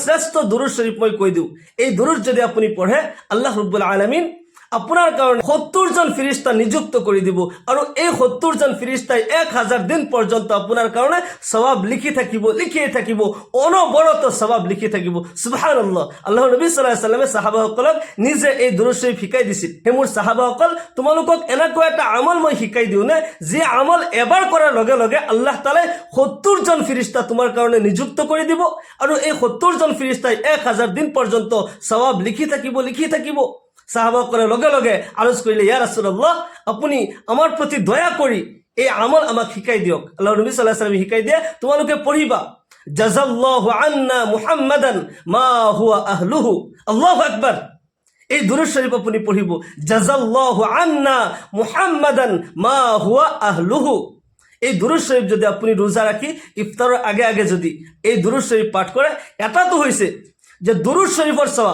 শ্রেষ্ঠ দুরূদ শরীফ মই কৈ দিওঁ। এই দুরূদ যদি আপুনি পঢ়ে আল্লাহ রাব্বুল আলামিন আপনার কারণে 70 জন ফিরিস্তা নিযুক্ত করে দিব আর এই 70 জন ফিরিস্তায় 1000 দিন পর্যন্ত আপনার কারণে সওয়াব লিখিয়ে থাকিব অনবরত সওয়াব লিখি থাকিব। সুবহানাল্লাহ। আল্লাহ নবী সাল্লাল্লাহু আলাইহি ওয়াসাল্লামে সাহাবাসকলক নিজে এই দুরূদ শরীফ শিকাই দিছিল। হে মোৰ সাহাবাসকল, তোমালোকক এনেকুৱা এটা আমল মই শিকাই দিওঁ নে যে আমল এবাৰ কৰাৰ লগে লগে আল্লাহ তাআলাই 70 জন ফিরিস্তা তোমার কারণে নিযুক্ত করে দিব আর এই 70 জন ফিরিস্তায় 1000 দিন পর্যন্ত সওয়াব লিখি থাকিব। সাহাবাসকলে লগে লগে আরজ করিলে, ইয়া রাসূলুল্লাহ, আপনি আমার প্রতি দয়া করি এই আমল আমাক শিকাই দিয়ক। আল্লাহ নবী সাল্লাল্লাহু আলাইহি ওয়াসাল্লাম শিকাই দিয়ে তোমালোকে পঢ়িবা, জাযাল্লাহু আন্না মুহাম্মাদান মা হুয়া আহলুহু। আল্লাহু আকবার। এই দুরূদ শরীফ আপনি পঢ়িব, জাযাল্লাহু আন্না মুহাম্মাদান মা হুয়া আহলুহু। এই দুরূদ শরীফ যদি আপনি রোজা রাখি ইফতারের আগে যদি এই দুরূদ শরীফ পাঠ করে, এটা তো হয়েছে যে দুরূদ শরীফের সওয়াব